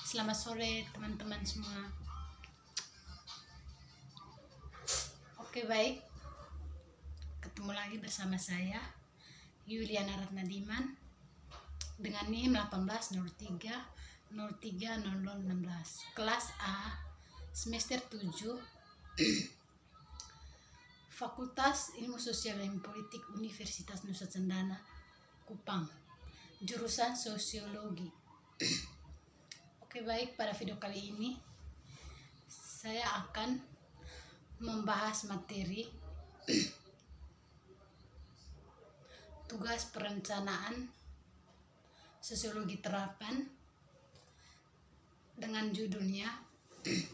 Selamat sore teman-teman semua. Oke, baik. Ketemu lagi bersama saya Yuliana Ratnadiman dengan NIM 1803030016, kelas A, semester 7, Fakultas Ilmu Sosial dan Politik Universitas Nusa Cendana, Kupang, jurusan Sosiologi. Oke, baik, pada video kali ini saya akan membahas materi tugas perencanaan sosiologi terapan dengan judulnya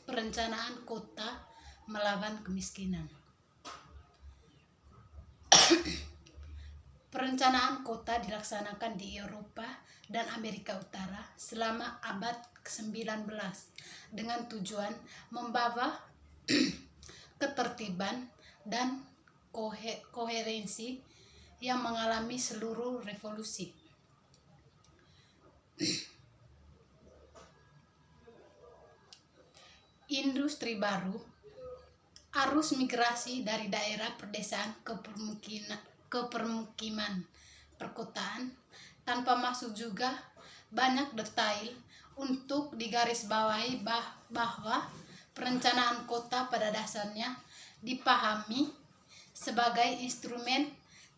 Perencanaan Kota Melawan Kemiskinan. Perencanaan kota dilaksanakan di Eropa dan Amerika Utara selama abad ke-19 dengan tujuan membawa ketertiban dan koherensi yang mengalami seluruh revolusi. Industri baru, arus migrasi dari daerah pedesaan ke permukiman perkotaan, tanpa masuk juga banyak detail untuk digarisbawahi bahwa perencanaan kota pada dasarnya dipahami sebagai instrumen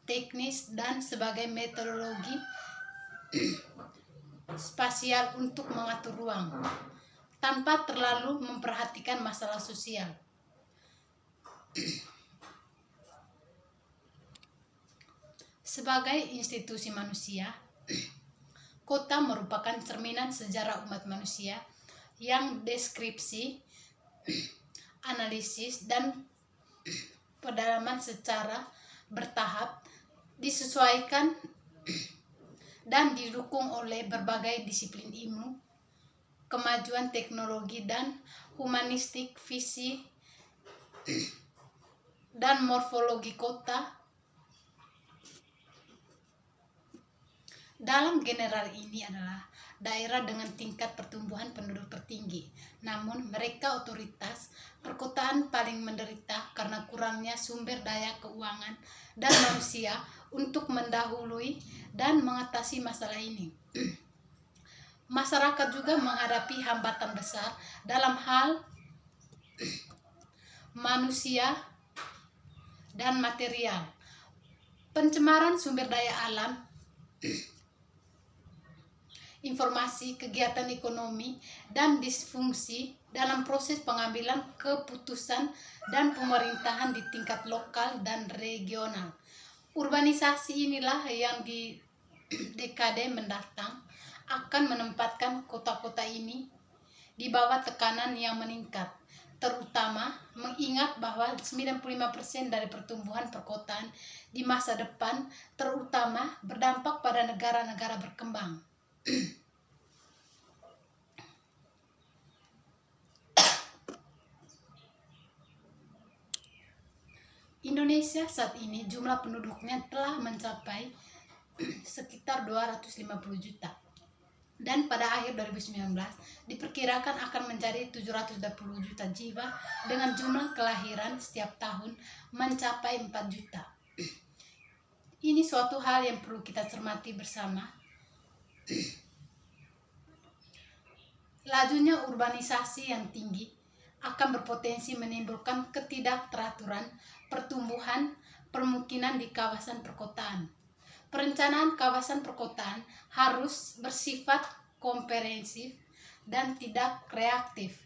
teknis dan sebagai metodologi spasial untuk mengatur ruang tanpa terlalu memperhatikan masalah sosial. Sebagai institusi manusia, kota merupakan cerminan sejarah umat manusia yang deskripsi, analisis, dan pendalaman secara bertahap disesuaikan dan didukung oleh berbagai disiplin ilmu, kemajuan teknologi dan humanistik, visi dan morfologi kota. Dalam general ini adalah daerah dengan tingkat pertumbuhan penduduk tertinggi, namun mereka otoritas perkotaan paling menderita karena kurangnya sumber daya keuangan dan manusia untuk mendahului dan mengatasi masalah ini. Masyarakat juga menghadapi hambatan besar dalam hal manusia dan material, pencemaran sumber daya alam, informasi, kegiatan ekonomi, dan disfungsi dalam proses pengambilan keputusan dan pemerintahan di tingkat lokal dan regional. Urbanisasi inilah yang di dekade mendatang akan menempatkan kota-kota ini di bawah tekanan yang meningkat, terutama mengingat bahwa 95% dari pertumbuhan perkotaan di masa depan terutama berdampak pada negara-negara berkembang. Indonesia saat ini jumlah penduduknya telah mencapai sekitar 250 juta dan pada akhir 2019 diperkirakan akan menjadi 720 juta jiwa dengan jumlah kelahiran setiap tahun mencapai 4 juta. Ini suatu hal yang perlu kita cermati bersama. Lajunya urbanisasi yang tinggi akan berpotensi menimbulkan ketidakteraturan pertumbuhan permukiman di kawasan perkotaan. Perencanaan kawasan perkotaan harus bersifat komprehensif dan tidak reaktif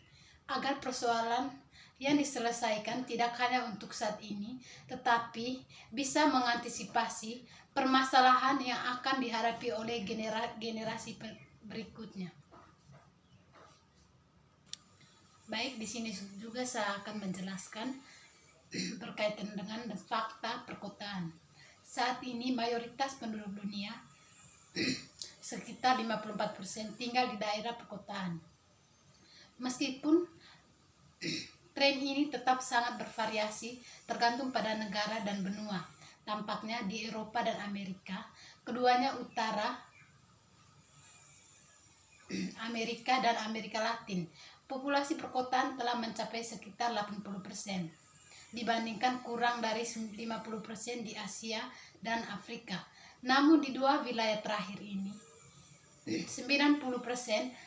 agar persoalan yang diselesaikan tidak hanya untuk saat ini, tetapi bisa mengantisipasi permasalahan yang akan dihadapi oleh generasi berikutnya. Baik, di sini juga saya akan menjelaskan berkaitan dengan fakta perkotaan. Saat ini mayoritas penduduk dunia sekitar 54% tinggal di daerah perkotaan. Meskipun tren ini tetap sangat bervariasi tergantung pada negara dan benua. Tampaknya di Eropa dan Amerika, keduanya utara Amerika dan Amerika Latin, populasi perkotaan telah mencapai sekitar 80%, dibandingkan kurang dari 50% di Asia dan Afrika. Namun di dua wilayah terakhir ini, 90%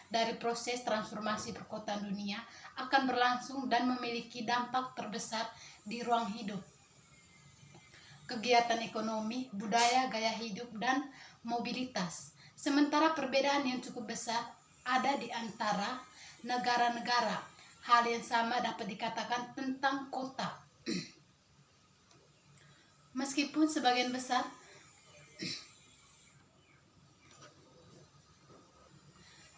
dari proses transformasi perkotaan dunia akan berlangsung dan memiliki dampak terbesar di ruang hidup, kegiatan ekonomi, budaya, gaya hidup, dan mobilitas. Sementara perbedaan yang cukup besar ada di antara negara-negara. Hal yang sama dapat dikatakan tentang kota. Meskipun sebagian besar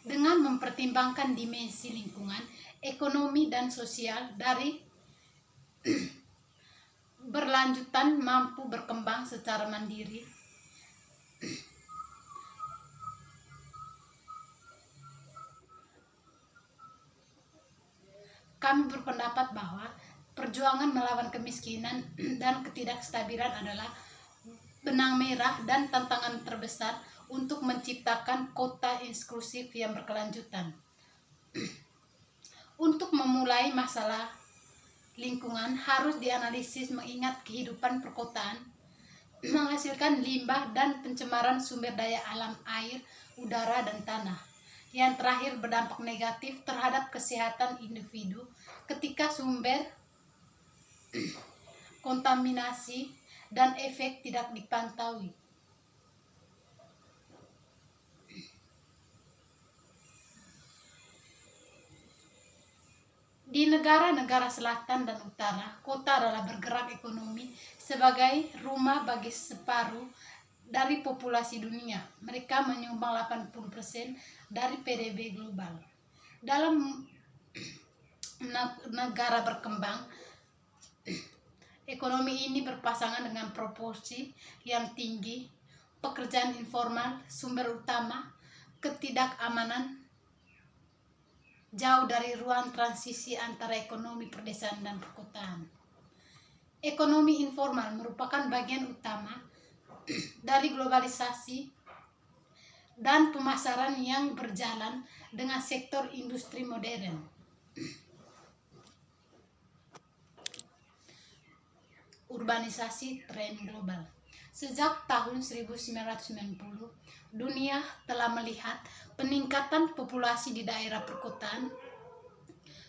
dengan mempertimbangkan dimensi lingkungan, ekonomi, dan sosial dari berlanjutan mampu berkembang secara mandiri, kami berpendapat bahwa perjuangan melawan kemiskinan dan ketidakstabilan adalah benang merah dan tantangan terbesar untuk menciptakan kota inklusif yang berkelanjutan. Untuk memulai masalah lingkungan harus dianalisis mengingat kehidupan perkotaan menghasilkan limbah dan pencemaran sumber daya alam, air, udara, dan tanah. Yang terakhir berdampak negatif terhadap kesehatan individu ketika sumber kontaminasi dan efek tidak dipantau. Di negara-negara selatan dan utara, kota adalah bergerak ekonomi sebagai rumah bagi separuh dari populasi dunia. Mereka menyumbang 80% dari PDB global. Dalam negara berkembang, ekonomi ini berpasangan dengan proporsi yang tinggi pekerjaan informal, sumber utama ketidakamanan, jauh dari ruang transisi antara ekonomi perdesaan dan perkotaan. Ekonomi informal merupakan bagian utama dari globalisasi dan pemasaran yang berjalan dengan sektor industri modern. Urbanisasi tren global. Sejak tahun 1990, dunia telah melihat peningkatan populasi di daerah perkotaan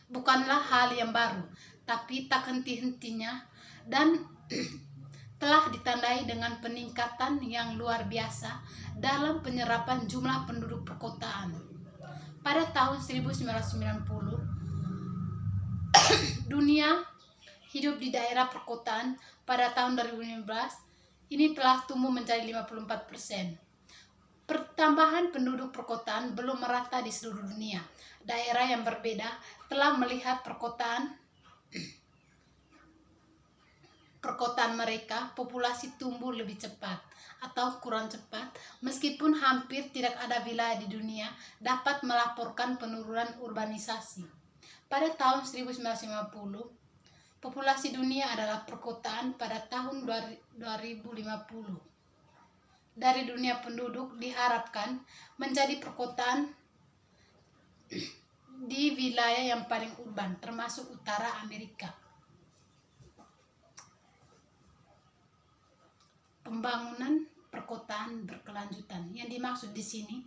bukanlah hal yang baru, tapi tak henti-hentinya dan telah ditandai dengan peningkatan yang luar biasa dalam penyerapan jumlah penduduk perkotaan. Pada tahun 1990, dunia hidup di daerah perkotaan. Pada tahun 2015, ini telah tumbuh menjadi 54%. Pertambahan penduduk perkotaan belum merata di seluruh dunia. Daerah yang berbeda telah melihat perkotaan mereka populasi tumbuh lebih cepat atau kurang cepat, meskipun hampir tidak ada wilayah di dunia dapat melaporkan penurunan urbanisasi. Pada tahun 1950, populasi dunia adalah perkotaan. Pada tahun 2050, dari dunia penduduk diharapkan menjadi perkotaan di wilayah yang paling urban, termasuk utara Amerika. Pembangunan perkotaan berkelanjutan. Yang dimaksud di sini,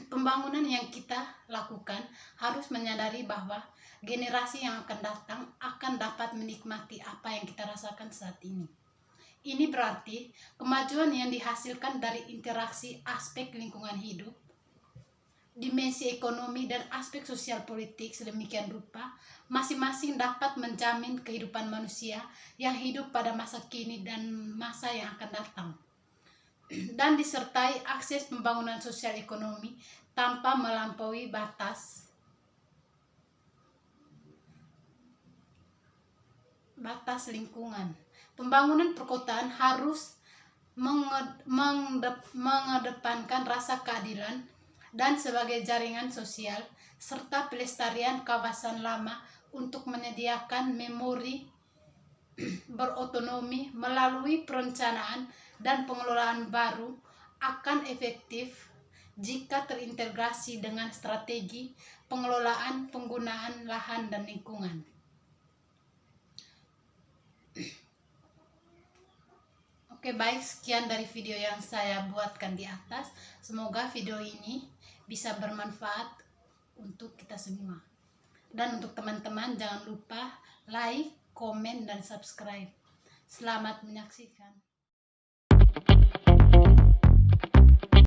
pembangunan yang kita lakukan harus menyadari bahwa generasi yang akan datang akan dapat menikmati apa yang kita rasakan saat ini. Ini berarti kemajuan yang dihasilkan dari interaksi aspek lingkungan hidup, dimensi ekonomi, dan aspek sosial politik sedemikian rupa, masing-masing dapat menjamin kehidupan manusia yang hidup pada masa kini dan masa yang akan datang, dan disertai akses pembangunan sosial ekonomi tanpa melampaui batas lingkungan. Pembangunan perkotaan harus mengedepankan rasa keadilan dan sebagai jaringan sosial, serta pelestarian kawasan lama untuk menyediakan memori berotonomi melalui perencanaan dan pengelolaan baru akan efektif jika terintegrasi dengan strategi pengelolaan penggunaan lahan dan lingkungan. Oke, baik, sekian dari video yang saya buatkan di atas. Semoga video ini bisa bermanfaat untuk kita semua. Dan untuk teman-teman, jangan lupa like, komen, dan subscribe. Selamat menyaksikan.